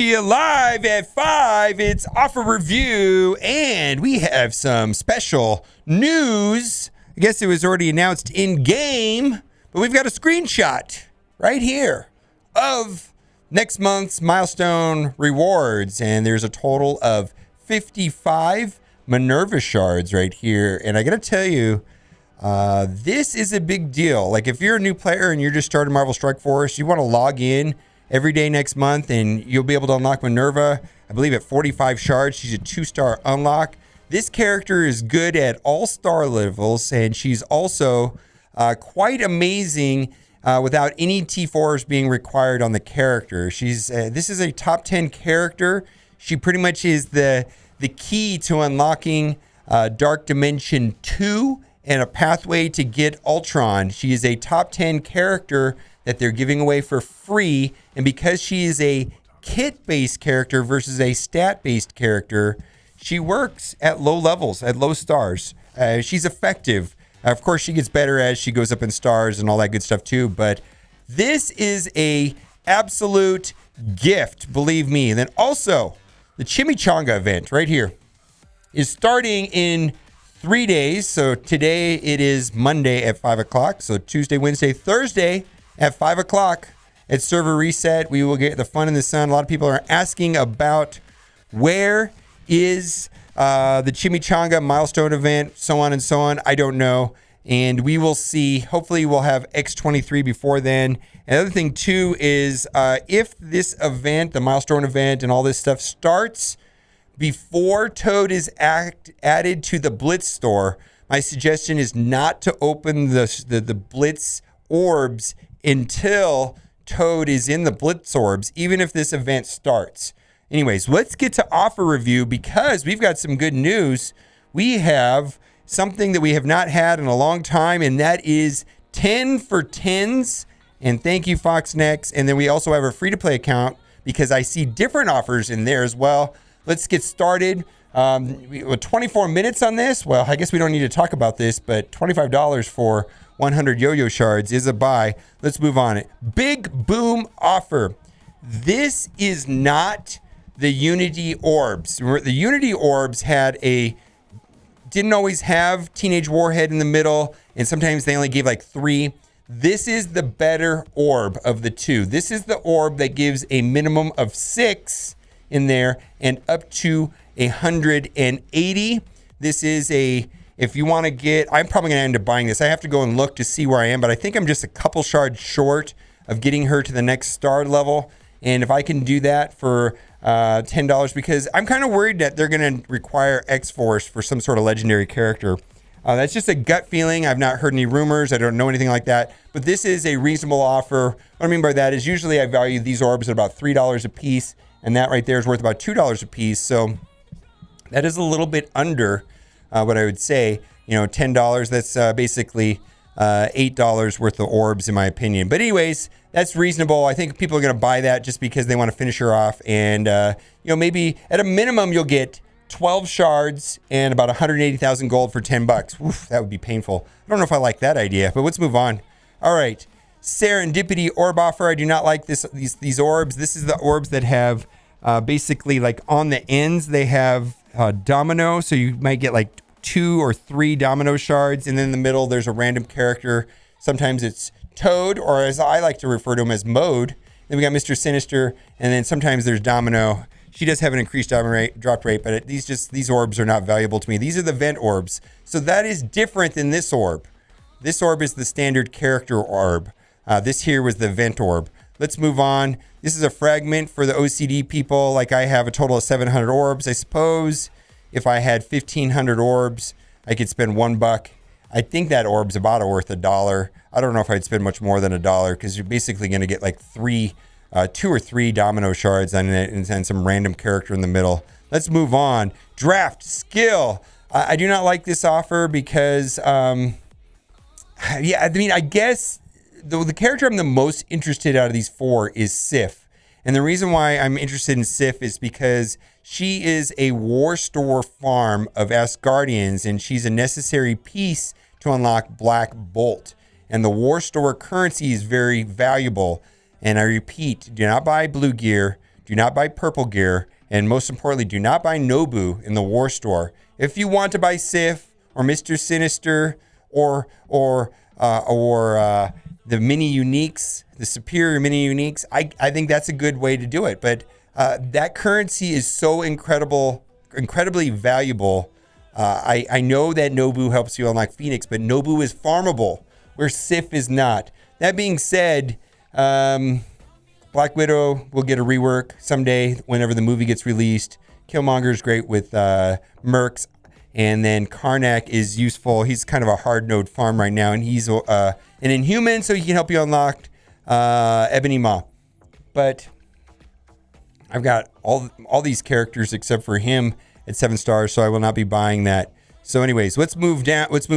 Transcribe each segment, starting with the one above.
Live at 5, it's offer review, and we have some special news. I guess it was already announced in game, but we've got a screenshot right here of next month's milestone rewards, and there's a total of 55 Minn-Erva shards right here. And I gotta tell you, this is a big deal. Like, if you're a new player and you're just starting Marvel Strike Force, you want to log in every day next month, and you'll be able to unlock Minn-Erva, I believe, at 45 shards. She's a 2-star unlock. This character is good at all star levels, and she's also quite amazing without any T4s being required on the character. This is a top 10 character. She pretty much is the key to unlocking Dark Dimension 2 and a pathway to get Ultron. She is a top 10 character that they're giving away for free, and because she is a kit-based character versus a stat-based character, she works at low levels, at low stars. She's effective. Of course, she gets better as she goes up in stars and all that good stuff too, but this is a absolute gift, believe me. And then also, the Chimichanga event right here is starting in 3 days. So today it is Monday at 5 o'clock. So Tuesday, Wednesday, Thursday at 5 o'clock at server reset. We will get the fun in the sun. A lot of people are asking about where is the Chimichanga milestone event, so on and so on. I don't know. And we will see. Hopefully we'll have X23 before then. Another thing too is if this event, the milestone event and all this stuff starts before Toad is added to the Blitz store, my suggestion is not to open the Blitz orbs until Toad is in the Blitz orbs, even if this event starts. Anyways, let's get to offer review because we've got some good news. We have something that we have not had in a long time, and that is 10 for 10s. And thank you, FoxNext. And then we also have a free-to-play account because I see different offers in there as well. Let's get started. 24 minutes on this. Well, I guess we don't need to talk about this, but $25 for 100 yo-yo shards is a buy. Let's move on. Big boom offer. This is not the Unity orbs. The Unity orbs didn't always have Teenage Warhead in the middle, and sometimes they only gave like 3. This is the better orb of the two. This is the orb that gives a minimum of 6 in there and up to 180. This is if you want to get, I'm probably going to end up buying this. I have to go and look to see where I am, but I think I'm just a couple shards short of getting her to the next star level. And if I can do that for $10, because I'm kind of worried that they're going to require X-Force for some sort of legendary character. That's just a gut feeling. I've not heard any rumors. I don't know anything like that. But this is a reasonable offer. What I mean by that is usually I value these orbs at about $3 a piece, and that right there is worth about $2 a piece. So that is a little bit under what I would say. $10, that's basically $8 worth of orbs in my opinion. But anyways, that's reasonable. I think people are going to buy that just because they want to finish her off. And, maybe at a minimum, you'll get 12 shards and about 180,000 gold for $10. Oof, that would be painful. I don't know if I like that idea, but let's move on. All right. Serendipity orb offer. I do not like these orbs. This is the orbs that have basically like on the ends, they have domino. So you might get like 2 or 3 domino shards. And then in the middle, there's a random character. Sometimes it's Toad, or as I like to refer to him as Mode. Then we got Mr. Sinister. And then sometimes there's Domino. She does have an increased drop rate, but these orbs are not valuable to me. These are the vent orbs. So that is different than this orb. This orb is the standard character orb. This here was the vent orb. Let's move on. This is a fragment for the OCD people. Like, I have a total of 700 orbs. I suppose if I had 1,500 orbs, I could spend $1. I think that orb's about worth $1. I don't know if I'd spend much more than $1 because you're basically going to get like 2 or 3 domino shards on it and some random character in the middle. Let's move on. Draft skill. I do not like this offer because, I guess the character I'm the most interested out of these 4 is Sif. And the reason why I'm interested in Sif is because she is a war store farm of Asgardians, and she's a necessary piece to unlock Black Bolt. And the war store currency is very valuable. And I repeat, do not buy blue gear. Do Do not buy purple gear. And most importantly, do not buy Nobu in the war store. If you want to buy Sif or Mr. Sinister or the mini uniques, the superior mini uniques, I think that's a good way to do it. But that currency is so incredibly valuable. I know that Nobu helps you unlock Phoenix, but Nobu is farmable, where Sif is not. That being said, Black Widow will get a rework someday whenever the movie gets released. Killmonger is great with Mercs. And then Karnak is useful. He's kind of a hard node farm right now. And he's an Inhuman, so he can help you unlock Ebony Maw. But I've got all these characters except for him at 7 stars, so I will not be buying that. So anyways, let's move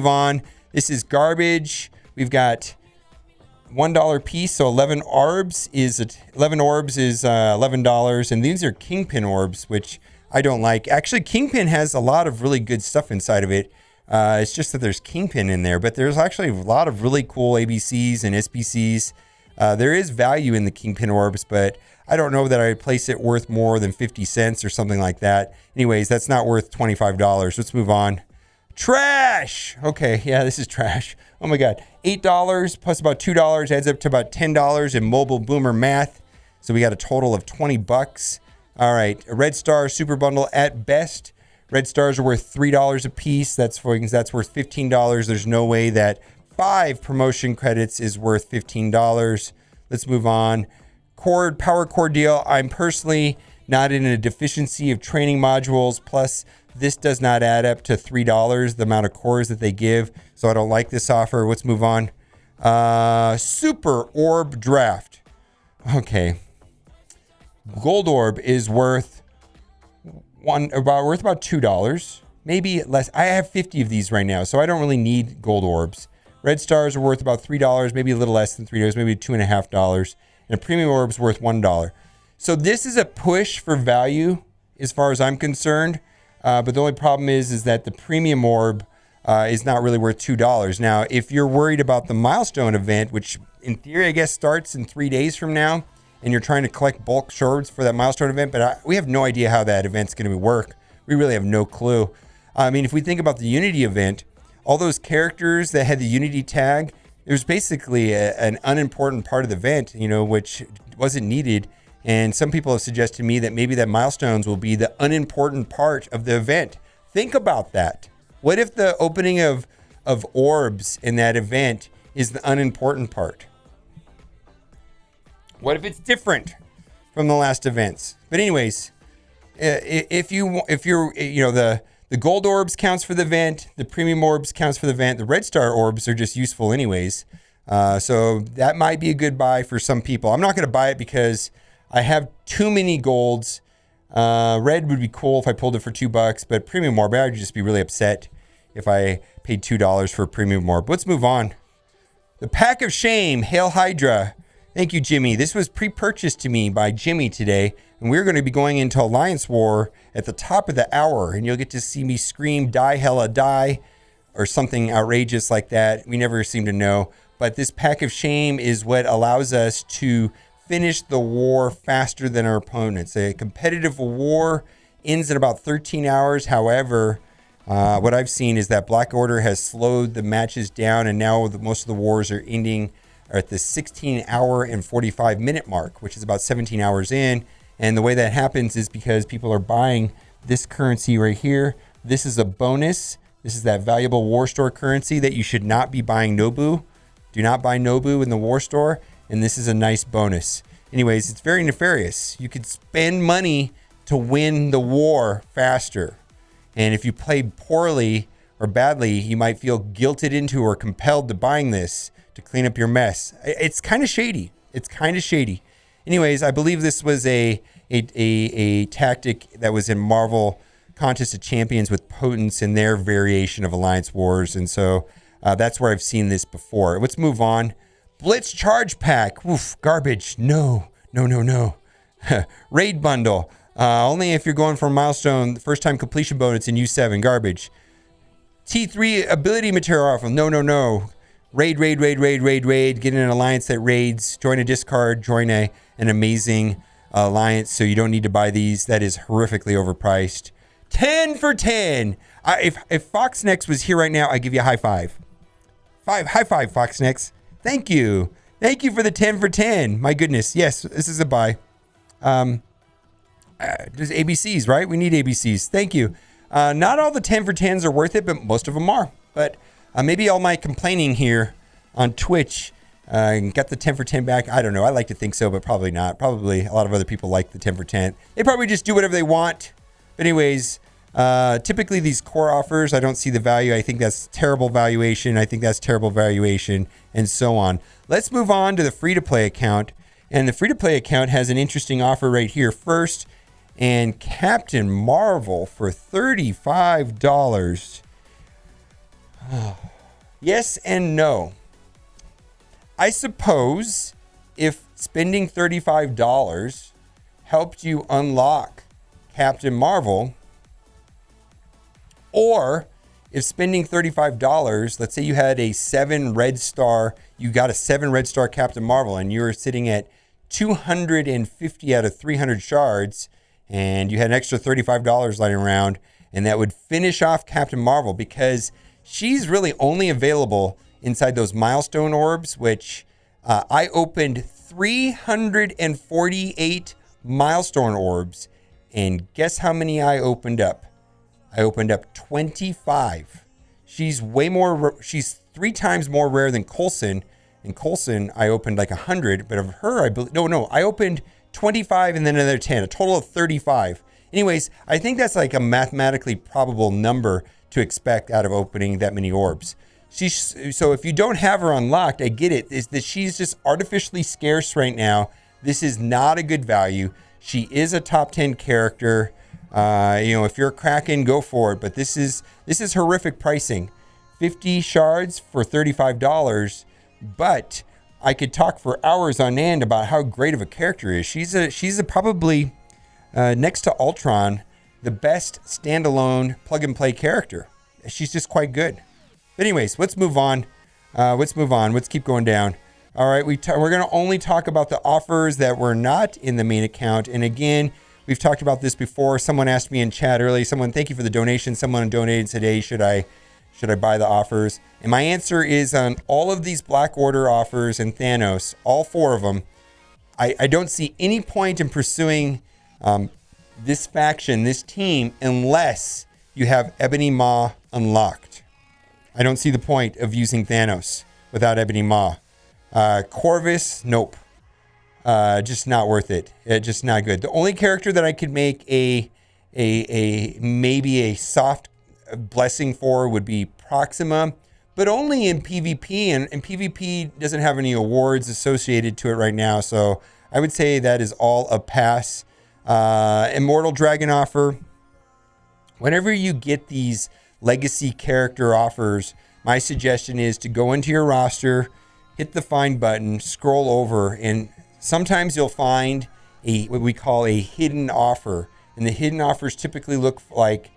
on. This is garbage. We've got $1 piece, so 11 orbs is $11, and these are Kingpin orbs, which I don't like. Actually, Kingpin has a lot of really good stuff inside of it. It's just that there's Kingpin in there, but there's actually a lot of really cool ABCs and SBCs. There is value in the Kingpin orbs, but I don't know that I would place it worth more than 50 cents or something like that. Anyways, that's not worth $25. Let's move on. Trash! Okay, yeah, this is trash. Oh my God. $8 plus about $2 adds up to about $10 in mobile boomer math. So we got a total of $20. All right, a Red Star Super Bundle at best. Red Stars are worth $3 a piece. That's worth $15. There's no way that 5 promotion credits is worth $15. Let's move on. Power core deal. I'm personally not in a deficiency of training modules. Plus, this does not add up to $3, the amount of cores that they give. So I don't like this offer. Let's move on. Super Orb Draft. Okay. Gold Orb is worth about $2. Maybe less. I have 50 of these right now, so I don't really need gold orbs. Red Stars are worth about $3, maybe a little less than $3, maybe $2.50. And a premium orb is worth $1. So this is a push for value as far as I'm concerned. But the only problem is that the premium orb is not really worth $2. Now, if you're worried about the milestone event, which in theory, I guess, starts in 3 days from now, and you're trying to collect bulk shards for that milestone event, but we have no idea how that event's going to work. We really have no clue. I mean, if we think about the Unity event, all those characters that had the Unity tag, it was basically an unimportant part of the event, which wasn't needed. And some people have suggested to me that maybe that milestones will be the unimportant part of the event. Think about that. What if the opening of orbs in that event is the unimportant part? What if it's different from the last events? But anyways, if you're the gold orbs counts for the event, the premium orbs counts for the event, the red star orbs are just useful anyways. So that might be a good buy for some people. I'm not going to buy it because I have too many golds. Red would be cool if I pulled it for $2, but premium orb, I would just be really upset if I paid $2 for a premium orb. Let's move on. The Pack of Shame, Hail Hydra. Thank you, Jimmy. This was pre-purchased to me by Jimmy today, and we're going to be going into Alliance War at the top of the hour, and you'll get to see me scream, die, hella, die, or something outrageous like that. We never seem to know, but this Pack of Shame is what allows us to finish the war faster than our opponents. A competitive war ends in about 13 hours. However, what I've seen is that Black Order has slowed the matches down, and now most of the wars are ending at the 16-hour and 45-minute mark, which is about 17 hours in. And the way that happens is because people are buying this currency right here. This is a bonus. This is that valuable war store currency that you should not be buying Nobu. Do not buy Nobu in the war store. And this is a nice bonus. Anyways, it's very nefarious. You could spend money to win the war faster. And if you play poorly or badly, you might feel guilted into or compelled to buying this to clean up your mess. It's kind of shady. Anyways, I believe this was a tactic that was in Marvel Contest of Champions with Potence in their variation of Alliance Wars. And so that's where I've seen this before. Let's move on. Blitz Charge Pack. Oof, garbage. No. Raid Bundle. Only if you're going for a milestone, first time completion bonus in U7. Garbage. T3 ability material offer. No. Raid. Get in an alliance that raids. Join a discard. Join an amazing alliance, so you don't need to buy these. That is horrifically overpriced. 10 for 10. If Foxnex was here right now, I'd give you a high five. High five, Foxnex. Thank you. Thank you for the 10 for 10. My goodness. Yes, this is a buy. There's ABCs, right? We need ABCs. Thank you. Not all the 10 for 10s are worth it, but most of them are. But maybe all my complaining here on Twitch got the 10 for 10 back. I don't know. I like to think so, but probably not. Probably a lot of other people like the 10 for 10. They probably just do whatever they want. But anyways, typically these core offers, I don't see the value. I think that's terrible valuation. I think that's terrible valuation, and so on. Let's move on to the free-to-play account. And the free-to-play account has an interesting offer right here. First, and Captain Marvel for $35. Yes and no. I suppose if spending $35 helped you unlock Captain Marvel, or if spending $35, let's say you had a 7 red star, you got a 7 red star Captain Marvel, and you were sitting at 250 out of 300 shards, and you had an extra $35 lying around, and that would finish off Captain Marvel, because she's really only available inside those milestone orbs, which I opened 348 milestone orbs, and guess how many I opened up? I opened up 25. She's she's 3 times more rare than Coulson. And Coulson, I opened like 100, but of her, I opened 25 and then another 10, a total of 35. Anyways, I think that's like a mathematically probable number to expect out of opening that many orbs. So if you don't have her unlocked, I get it, is that she's just artificially scarce right now. This is not a good value. She is a top 10 character. If you're a Kraken, go for it. But this is horrific pricing. 50 shards for $35. But I could talk for hours on end about how great of a character is. She's probably next to Ultron, the best standalone plug and play character. She's just quite good. But anyways, let's move on. Let's keep going down. All right, we're going to only talk about the offers that were not in the main account. And again, we've talked about this before. Someone asked me in chat early. Thank you for the donation. Someone donated today. Should I buy the offers? And my answer is on all of these Black Order offers and Thanos, all 4 of them, I don't see any point in pursuing this faction, this team, unless you have Ebony Maw unlocked. I don't see the point of using Thanos without Ebony Maw. Corvus, nope. Just not worth it. Just not good. The only character that I could make maybe a soft blessing for would be Proxima, but only in PvP, and PvP doesn't have any awards associated to it right now, so I would say that is all a pass. Immortal Dragon offer. Whenever you get these legacy character offers, my suggestion is to go into your roster, hit the find button, scroll over, and sometimes you'll find what we call a hidden offer. And the hidden offers typically look like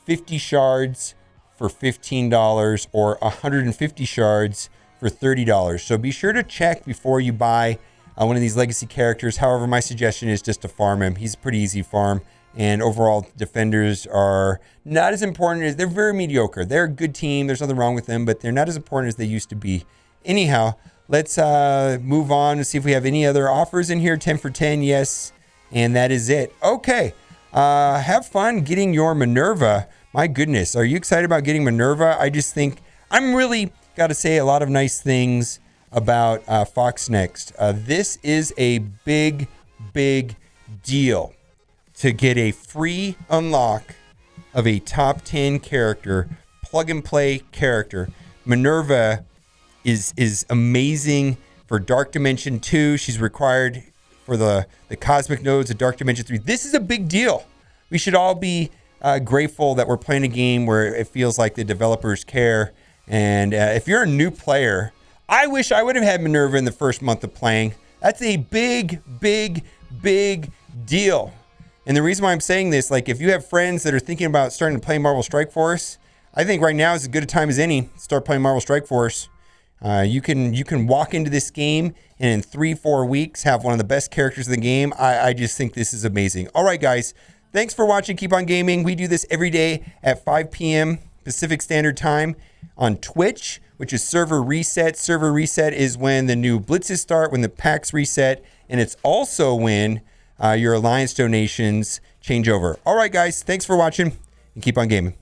50 shards for $15 or 150 shards for $30. So be sure to check before you buy one of these legacy characters. However, my suggestion is just to farm him. He's a pretty easy farm. And overall, defenders are not as important. They're very mediocre. They're a good team. There's nothing wrong with them, but they're not as important as they used to be. Anyhow, let's move on and see if we have any other offers in here. 10 for 10, yes. And that is it. Okay. Have fun getting your Minn-Erva. My goodness. Are you excited about getting Minn-Erva? I just think I'm really got to say a lot of nice things about Fox Next. This is a big deal to get a free unlock of a top 10 character, plug and play character. Minn-Erva is amazing for Dark Dimension 2. She's required for the Cosmic Nodes of Dark Dimension 3. This is a big deal. We should all be grateful that we're playing a game where it feels like the developers care. And if you're a new player, I wish I would have had Minn-Erva in the first month of playing. That's a big deal. And the reason why I'm saying this, like if you have friends that are thinking about starting to play Marvel Strike Force, I think right now is as good a time as any to start playing Marvel Strike Force. You can walk into this game and in 3-4 weeks have one of the best characters in the game. I just think this is amazing. All right, guys. Thanks for watching. Keep on gaming. We do this every day at 5 p.m. Pacific Standard Time on Twitch, which is server reset. Server reset is when the new blitzes start, when the packs reset, and it's also when your alliance donations change over. All right, guys. Thanks for watching and keep on gaming.